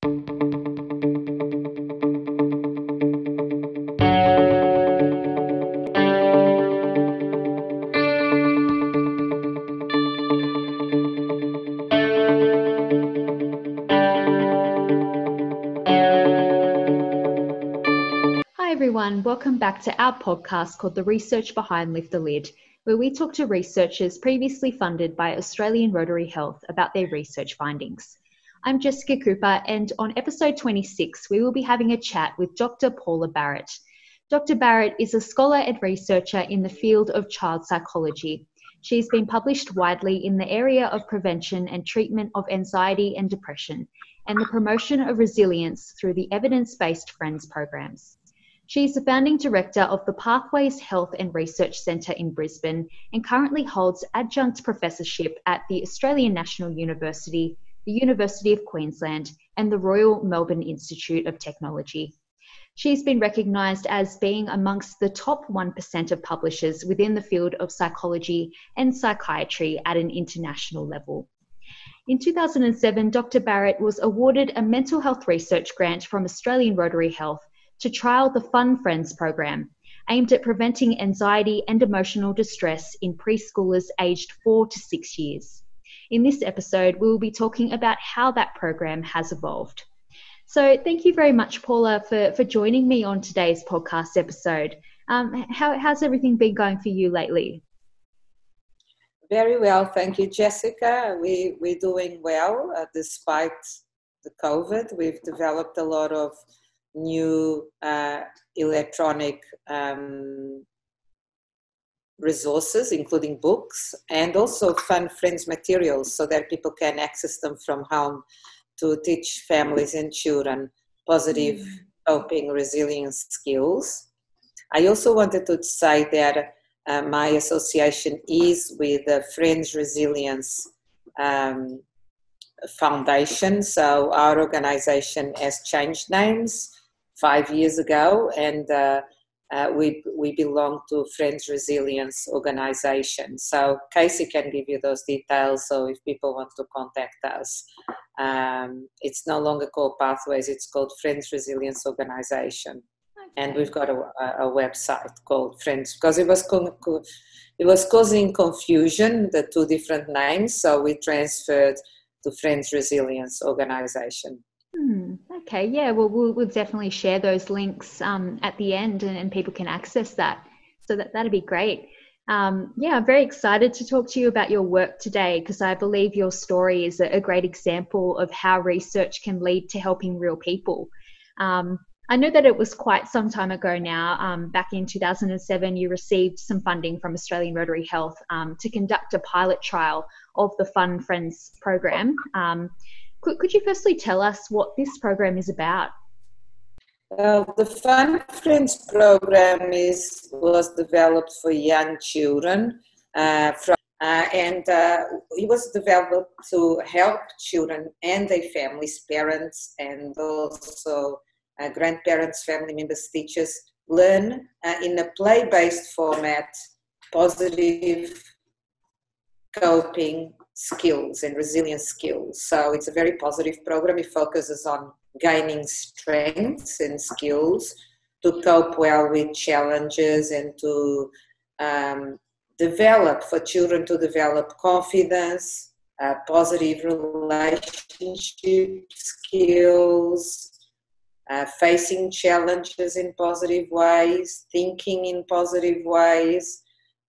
Hi everyone, welcome back to our podcast called The Research Behind Lift the Lid, where we talk to researchers previously funded by Australian Rotary Health about their research findings. I'm Jessica Cooper, and on episode 26, we will be having a chat with Dr Paula Barrett. Dr Barrett is a scholar and researcher in the field of child psychology. She's been published widely in the area of prevention and treatment of anxiety and depression, and the promotion of resilience through the evidence-based Friends programs. She's the founding director of the Pathways Health and Research Centre in Brisbane and currently holds adjunct professorship at the Australian National University, the University of Queensland, and the Royal Melbourne Institute of Technology. She's been recognised as being amongst the top 1% of publishers within the field of psychology and psychiatry at an international level. In 2007, Dr Barrett was awarded a mental health research grant from Australian Rotary Health to trial the Fun Friends program, aimed at preventing anxiety and emotional distress in preschoolers aged 4 to 6 years. In this episode, we will be talking about how that program has evolved. So thank you very much, Paula, for joining me on today's podcast episode. How's everything been going for you lately? Very well, thank you, Jessica. We're doing well despite the COVID. We've developed a lot of new electronic resources, including books, and also Fun Friends materials so that people can access them from home to teach families and children positive coping resilience skills. I also wanted to say that my association is with the Friends Resilience Foundation. So our organization has changed names 5 years ago, and we belong to Friends Resilience Organization. So Casey can give you those details, so if people want to contact us. It's no longer called Pathways, it's called Friends Resilience Organization. Okay. And we've got a website called Friends, because it was causing confusion, the two different names, so we transferred to Friends Resilience Organization. Okay, yeah, well, we'll definitely share those links at the end, and people can access that. So that'd be great. I'm very excited to talk to you about your work today, because I believe your story is a great example of how research can lead to helping real people. I know that it was quite some time ago now. Back in 2007, you received some funding from Australian Rotary Health to conduct a pilot trial of the Fun Friends program. Could you firstly tell us what this program is about? The Fun Friends program was developed for young children, and it was developed to help children and their families, parents, and also grandparents, family members, teachers, learn in a play-based format positive coping skills and resilience skills. So it's a very positive program. It focuses on gaining strengths and skills to cope well with challenges and to for children to develop confidence, positive relationship skills, facing challenges in positive ways, thinking in positive ways,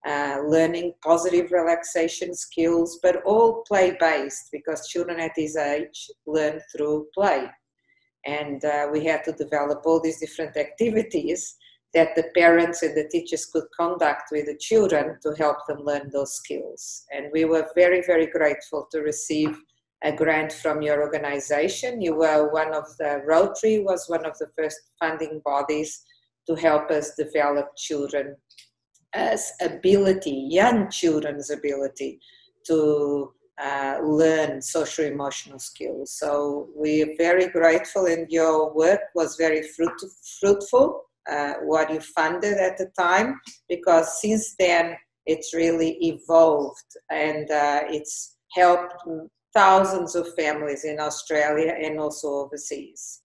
learning positive relaxation skills, but all play-based, because children at this age learn through play. And we had to develop all these different activities that the parents and the teachers could conduct with the children to help them learn those skills. And we were very, very grateful to receive a grant from your organization. You were Rotary was one of the first funding bodies to help us develop young children's ability to learn social emotional skills. So we're very grateful, and your work was very fruitful, what you funded at the time, because since then it's really evolved, and it's helped thousands of families in Australia and also overseas.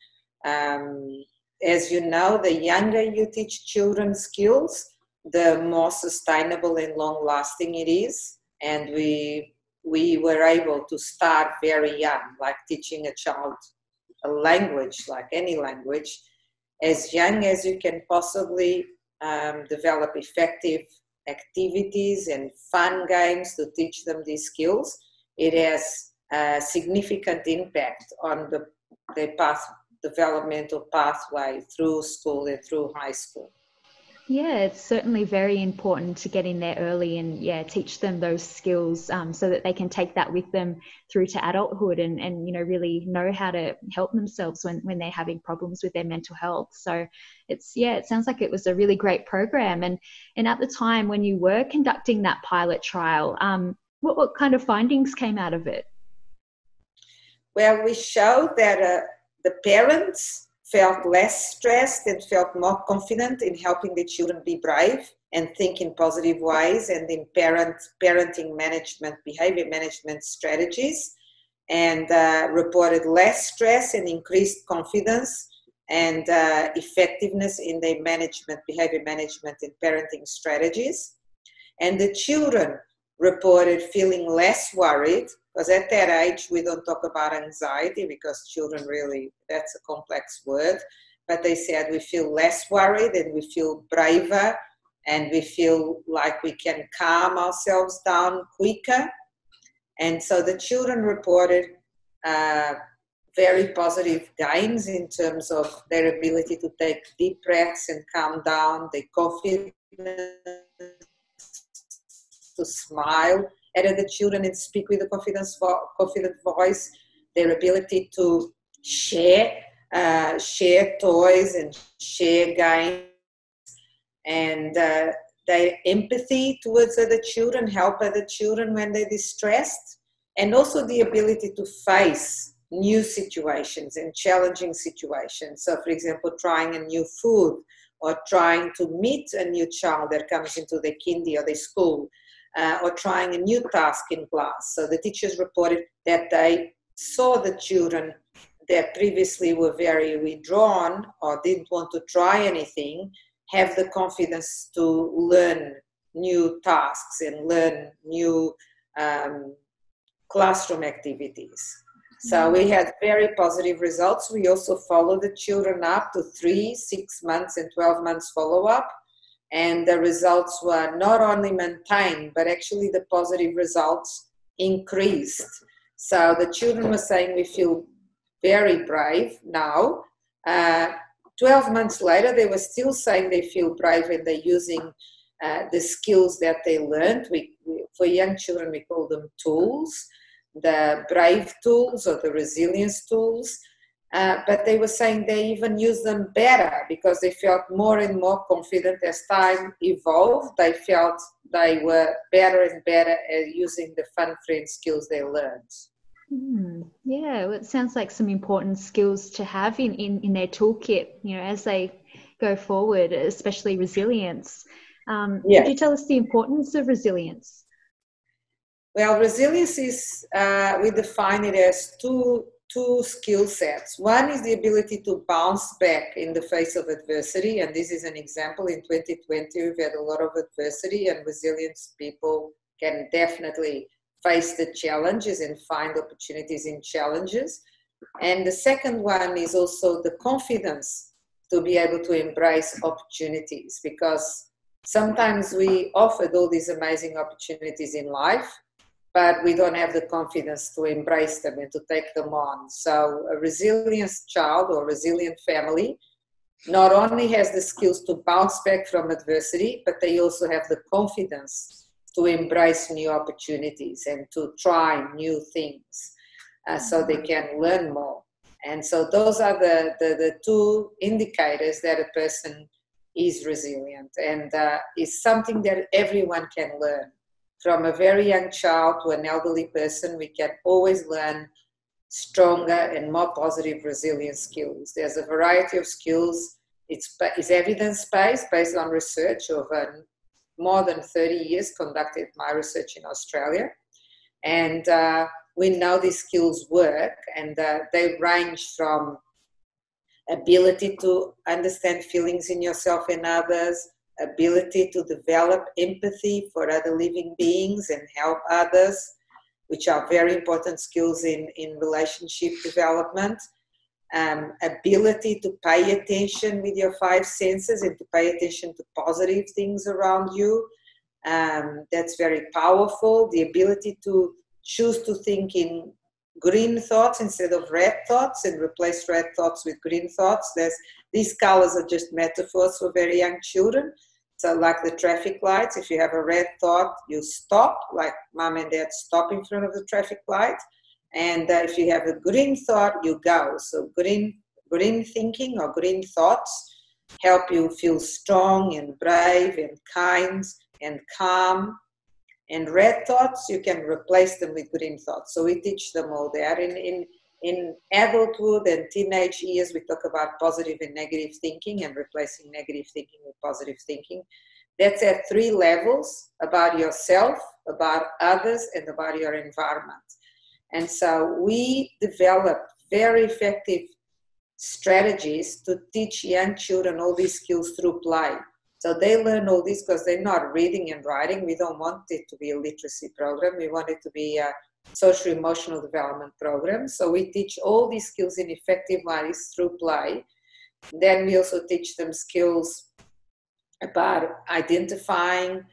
As you know, the younger you teach children skills, the more sustainable and long-lasting it is. And we were able to start very young, like teaching a child a language, like any language, as young as you can possibly develop effective activities and fun games to teach them these skills. It has a significant impact on the developmental pathway through school and through high school. Yeah, it's certainly very important to get in there early and teach them those skills so that they can take that with them through to adulthood and really know how to help themselves when they're having problems with their mental health. So it sounds like it was a really great program. And at the time when you were conducting that pilot trial, what kind of findings came out of it? Well, we showed that the parents felt less stressed and felt more confident in helping the children be brave and think in positive ways, and in parenting management, behavior management strategies, and reported less stress and increased confidence and effectiveness in their behavior management and parenting strategies. And the children reported feeling less worried, because at that age we don't talk about anxiety because children really, that's a complex word, but they said we feel less worried and we feel braver and we feel like we can calm ourselves down quicker. And so the children reported very positive gains in terms of their ability to take deep breaths and calm down, their confidence to smile at other children and speak with a confident voice, their ability to share toys and share games, and their empathy towards other children, help other children when they're distressed, and also the ability to face new situations and challenging situations. So, for example, trying a new food or trying to meet a new child that comes into their kindy or their school, or trying a new task in class. So the teachers reported that they saw the children that previously were very withdrawn or didn't want to try anything have the confidence to learn new tasks and learn new classroom activities. So we had very positive results. We also followed the children up to 3, 6 months and 12 months follow-up. And the results were not only maintained, but actually the positive results increased. So the children were saying we feel very brave now. 12 months later, they were still saying they feel brave and they're using the skills that they learned. For young children, we call them tools, the brave tools or the resilience tools. But they were saying they even use them better because they felt more and more confident as time evolved. They felt they were better and better at using the fun friend skills they learned. Yeah, well, it sounds like some important skills to have in their toolkit, as they go forward, especially resilience. Could you tell us the importance of resilience? Well, resilience is, we define it as two skill sets. One is the ability to bounce back in the face of adversity, and this is an example. In 2020, we've had a lot of adversity, and resilience people can definitely face the challenges and find opportunities in challenges. And the second one is also the confidence to be able to embrace opportunities, because sometimes we offered all these amazing opportunities in life, but we don't have the confidence to embrace them and to take them on. So a resilient child or resilient family not only has the skills to bounce back from adversity, but they also have the confidence to embrace new opportunities and to try new things so they can learn more. And so those are the two indicators that a person is resilient, and is something that everyone can learn. From a very young child to an elderly person, we can always learn stronger and more positive resilience skills. There's a variety of skills. It's evidence-based, based on research over more than 30 years, conducted my research in Australia. And we know these skills work, and they range from ability to understand feelings in yourself and others, ability to develop empathy for other living beings and help others, which are very important skills in relationship development. Ability to pay attention with your five senses and to pay attention to positive things around you. That's very powerful. The ability to choose to think in green thoughts instead of red thoughts and replace red thoughts with green thoughts. These colors are just metaphors for very young children. So like the traffic lights, if you have a red thought, you stop, like mom and dad stop in front of the traffic light. And if you have a green thought, you go. So green thinking or green thoughts help you feel strong and brave and kind and calm. And red thoughts, you can replace them with green thoughts. So we teach them all that. In adulthood and teenage years, we talk about positive and negative thinking and replacing negative thinking with positive thinking. That's at 3 levels: about yourself, about others, and about your environment. And so we developed very effective strategies to teach young children all these skills through play. So they learn all this because they're not reading and writing. We don't want it to be a literacy program. We want it to be a social-emotional development program. So we teach all these skills in effective ways through play. Then we also teach them skills about identifying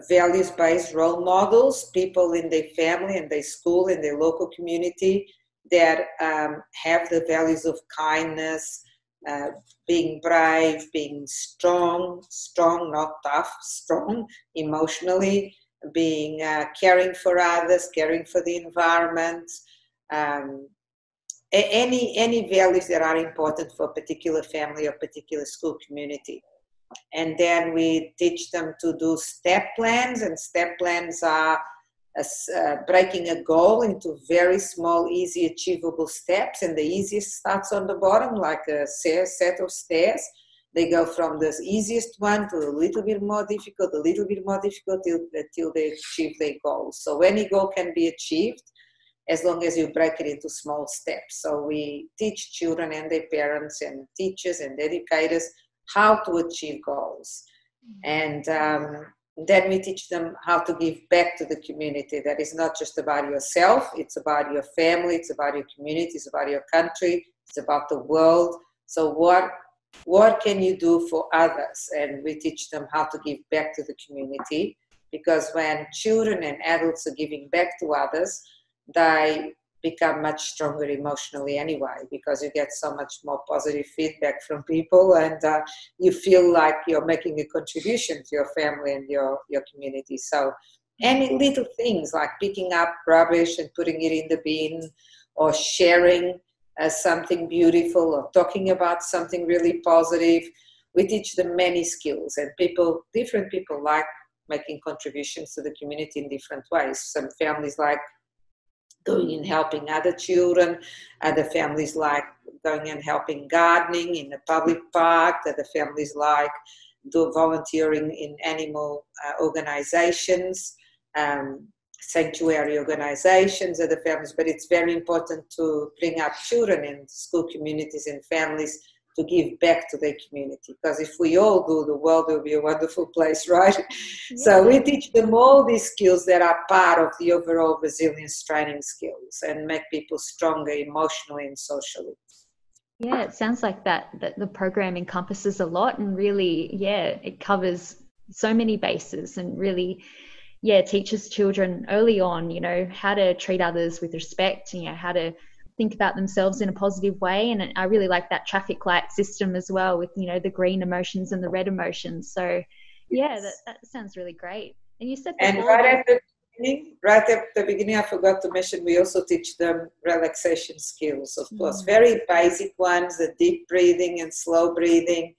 values-based role models, people in their family and their school and their local community that have the values of kindness, being brave, being strong, not tough, strong emotionally, being caring for others, caring for the environment, any values that are important for a particular family or particular school community. And then we teach them to do step plans, and step plans are breaking a goal into very small, easy, achievable steps, and the easiest starts on the bottom, like a set of stairs. They go from the easiest one to a little bit more difficult, until they achieve their goals. So any goal can be achieved as long as you break it into small steps. So we teach children and their parents and teachers and educators how to achieve goals. And then we teach them how to give back to the community. That is not just about yourself, it's about your family, it's about your community, it's about your country, it's about the world. So what can you do for others? And we teach them how to give back to the community, because when children and adults are giving back to others, they become much stronger emotionally anyway, because you get so much more positive feedback from people, and you feel like you're making a contribution to your family and your community. So any little things like picking up rubbish and putting it in the bin, or sharing something beautiful, or talking about something really positive, we teach them many skills. And different people like making contributions to the community in different ways. Some families like going and helping other children, other families like going and helping gardening in a public park, other families like do volunteering in animal organizations, sanctuary organizations, other families. But it's very important to bring up children in school communities and families to give back to their community, because if we all do, the world will be a wonderful place, right? Yeah. So we teach them all these skills that are part of the overall resilience training skills and make people stronger emotionally and socially. Yeah, it sounds like that the program encompasses a lot, and really, it covers so many bases, and really, teaches children early on, how to treat others with respect, how to think about themselves in a positive way. And I really like that traffic light system as well, with the green emotions and the red emotions. So that sounds really great. And you said right at the beginning I forgot to mention, we also teach them relaxation skills, of course, very basic ones, the deep breathing and slow breathing,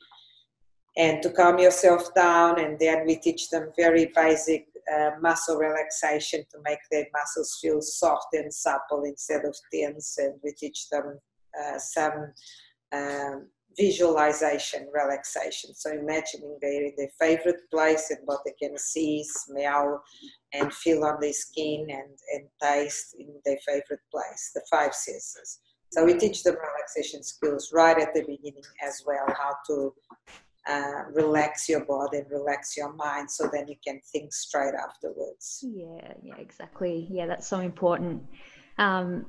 and to calm yourself down. And then we teach them very basic muscle relaxation to make their muscles feel soft and supple instead of tense. And we teach them some visualization, relaxation. So imagining they're in their favorite place and what they can see, smell, and feel on their skin and taste in their favorite place, the 5 senses. So we teach them relaxation skills right at the beginning as well, how to relax your body and relax your mind so then you can think straight afterwards. Yeah, exactly. Yeah, that's so important.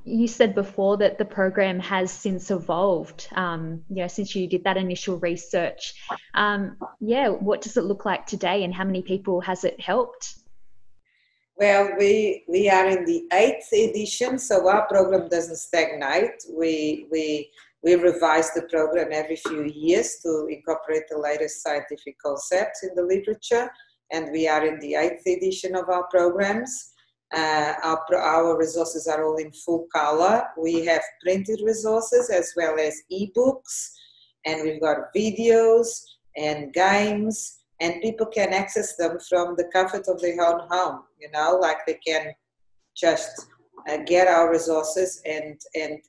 You said before that the program has since evolved, since you did that initial research. What does it look like today and how many people has it helped? Well, we are in the 8th edition, so our program doesn't stagnate. We revise the program every few years to incorporate the latest scientific concepts in the literature, and we are in the 8th edition of our programs. Our resources are all in full color. We have printed resources as well as ebooks, and we've got videos and games, and people can access them from the comfort of their own home, like they can just get our resources, and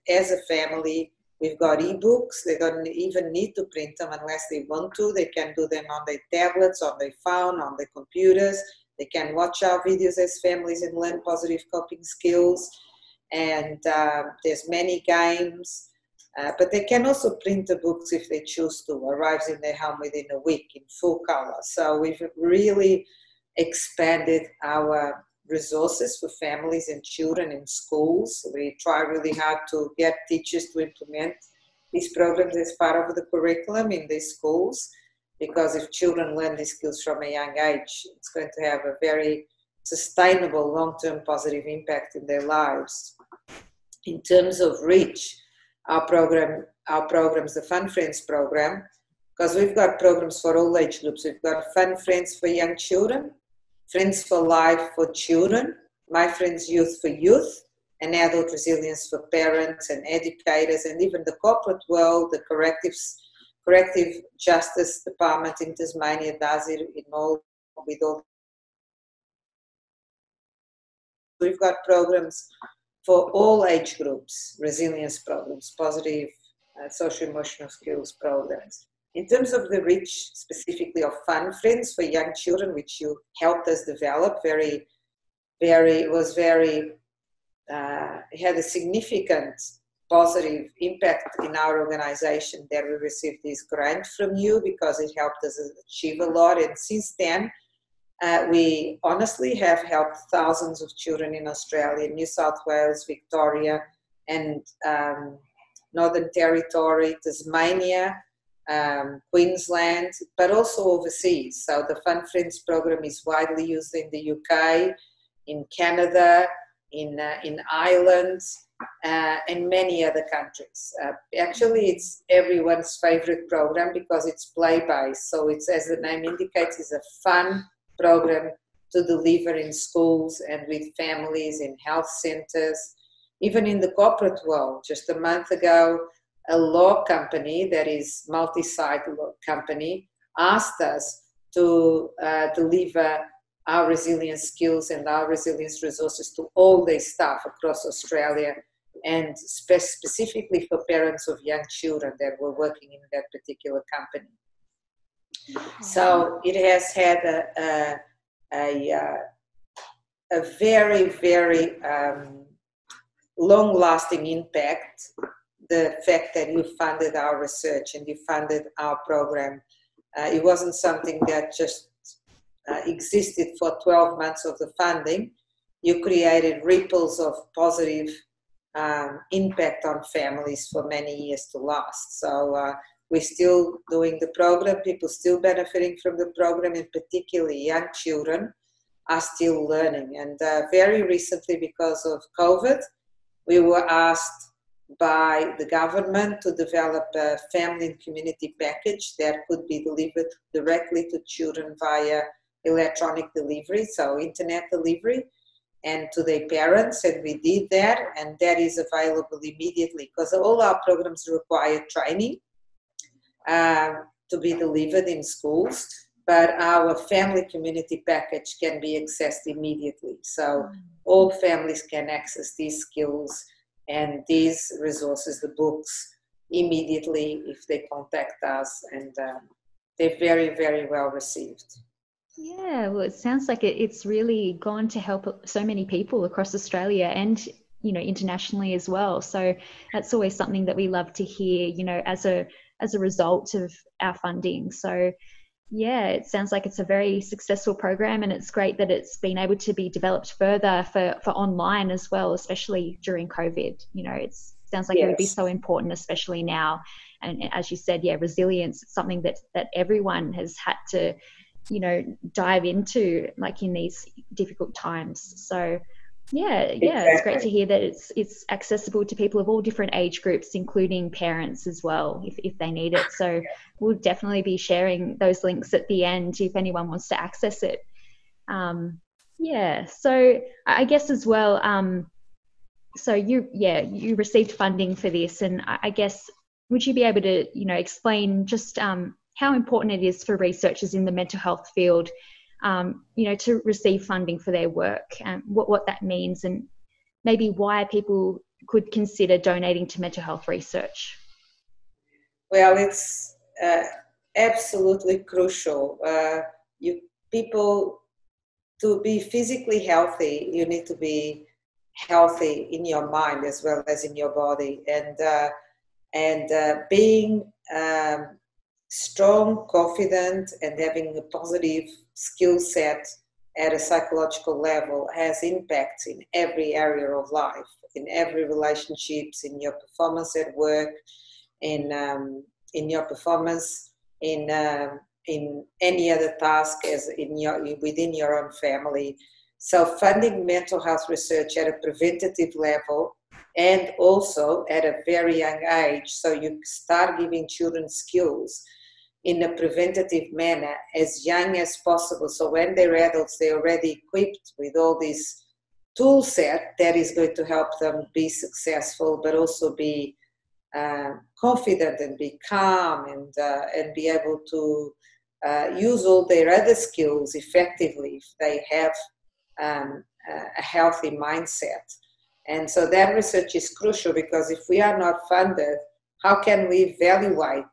as a family, we've got ebooks. They don't even need to print them unless they want to. They can do them on their tablets, on their phone, on their computers. They can watch our videos as families and learn positive coping skills. And there's many games. But they can also print the books if they choose to. Arrives in their home within a week in full color. So we've really expanded our resources for families and children in schools. We try really hard to get teachers to implement these programs as part of the curriculum in these schools, because if children learn these skills from a young age, it's going to have a very sustainable, long-term positive impact in their lives. In terms of reach, our programs, the Fun Friends program, because we've got programs for all age groups. We've got Fun Friends for young children, Friends for Life for children, My Friends Youth for youth, and Adult Resilience for parents and educators, and even the corporate world, the Corrective Justice Department in Tasmania does it with all. We've got programs for all age groups, resilience programs, positive social-emotional skills programs. In terms of the reach specifically of Fun Friends for young children, which you helped us develop, it had a significant positive impact in our organization that we received this grant from you, because it helped us achieve a lot. And since then, we honestly have helped thousands of children in Australia, New South Wales, Victoria, and Northern Territory, Tasmania, Queensland, but also overseas. So the Fun Friends program is widely used in the UK, in Canada, in Ireland, and many other countries. Actually, it's everyone's favorite program because it's play-based. So it's, as the name indicates, is a fun program to deliver in schools and with families, in health centers, even in the corporate world. Just a month ago, a law company that is multi-site law company asked us to deliver our resilience skills and our resilience resources to all their staff across Australia, and specifically for parents of young children that were working in that particular company. So it has had a very, very long-lasting impact, the fact that you funded our research and you funded our program. It wasn't something that just existed for 12 months of the funding. You created ripples of positive impact on families for many years to last. So we're still doing the program, people still benefiting from the program, and particularly young children are still learning. And very recently, because of COVID, we were asked by the government to develop a family and community package that could be delivered directly to children via electronic delivery, so internet delivery, and to their parents, and we did that, and that is available immediately, because all our programs require training to be delivered in schools, but our family community package can be accessed immediately. So all families can access these skills and these resources, the books, immediately if they contact us, and they're very, very well received. Yeah, well, it sounds like it's really gone to help so many people across Australia and, internationally as well. So that's always something that we love to hear, as a result of our funding. So yeah, it sounds like it's a very successful program, and it's great that it's been able to be developed further for online as well, especially during COVID. It sounds like it would be Yes. so important, especially now. And as you said, yeah, resilience, it's something that everyone has had to, dive into, like, in these difficult times. So yeah, it's great to hear that it's accessible to people of all different age groups, including parents as well, if they need it. So we'll definitely be sharing those links at the end if anyone wants to access it. So I guess as well, so you received funding for this, and I guess, would you be able to, explain just how important it is for researchers in the mental health field, to receive funding for their work, and what that means, and maybe why people could consider donating to mental health research? Well, it's absolutely crucial. People, to be physically healthy, you need to be healthy in your mind as well as in your body, and being strong, confident, and having a positive skill set at a psychological level has impacts in every area of life, in every relationships, in your performance at work, in your performance in any other task as within your own family. So funding mental health research at a preventative level, and also at a very young age, so you start giving children skills in a preventative manner as young as possible. So when they're adults, they're already equipped with all this tool set that is going to help them be successful, but also be confident and be calm, and be able to use all their other skills effectively if they have a healthy mindset. And so that research is crucial, because if we are not funded, how can we evaluate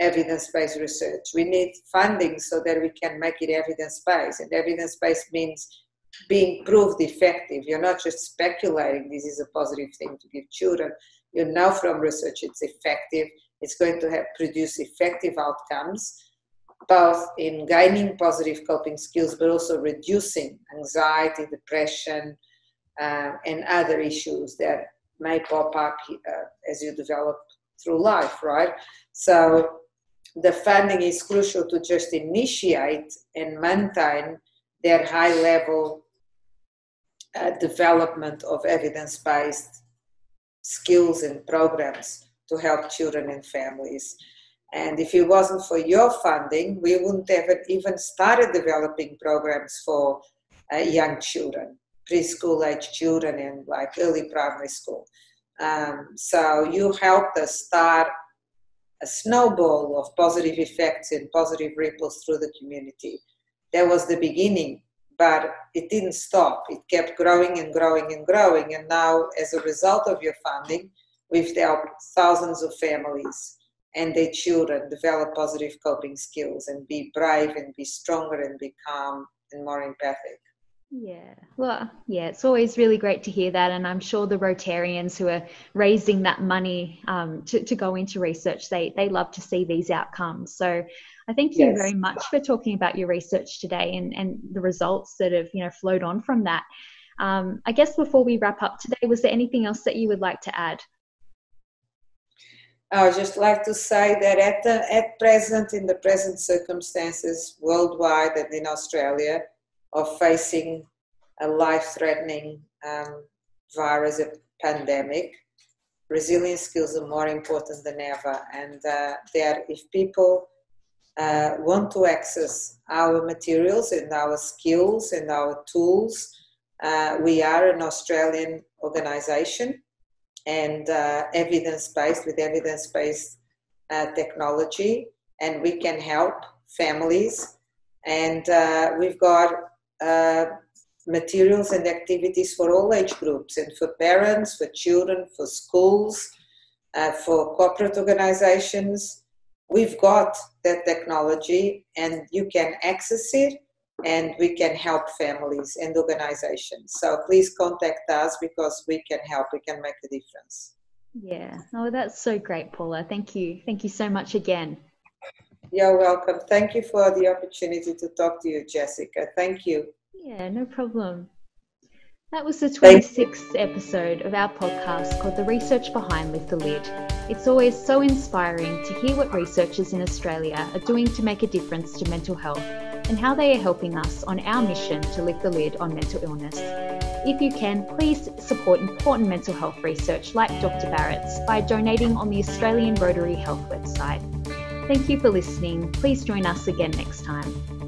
evidence-based research? We need funding so that we can make it evidence-based, and evidence-based means being proved effective. You're not just speculating this is a positive thing to give children. You know from research it's effective, it's going to produce effective outcomes, both in gaining positive coping skills, but also reducing anxiety, depression, and other issues that may pop up as you develop through life, right? So the funding is crucial to just initiate and maintain that high level development of evidence-based skills and programs to help children and families. And if it wasn't for your funding, we wouldn't have even started developing programs for young children, preschool age children, and like early primary school. So you helped us start a snowball of positive effects and positive ripples through the community. That was the beginning, but it didn't stop. It kept growing and growing and growing. And now, as a result of your funding, we've helped thousands of families and their children develop positive coping skills and be brave and be stronger and be calm and more empathic. Yeah, well, yeah, it's always really great to hear that. And I'm sure the Rotarians who are raising that money to go into research, they love to see these outcomes. So I thank you very much for talking about your research today and the results that have, flowed on from that. I guess before we wrap up today, was there anything else that you would like to add? I would just like to say that at present, in the present circumstances worldwide and in Australia, of facing a life-threatening virus, a pandemic, resilience skills are more important than ever. And that if people want to access our materials and our skills and our tools, we are an Australian organisation, and evidence-based, with evidence-based technology, and we can help families. And we've got materials and activities for all age groups, and for parents, for children, for schools, for corporate organizations. We've got that technology and you can access it, and we can help families and organizations. So please contact us because we can help, we can make a difference. Yeah, oh, that's so great, Paula. Thank you. Thank you so much again. You're welcome. Thank you for the opportunity to talk to you, Jessica. Thank you. Yeah, no problem. That was the 26th episode of our podcast called The Research Behind Lift the Lid. It's always so inspiring to hear what researchers in Australia are doing to make a difference to mental health and how they are helping us on our mission to lift the lid on mental illness. If you can, please support important mental health research like Dr Barrett's by donating on the Australian Rotary Health website. Thank you for listening. Please join us again next time.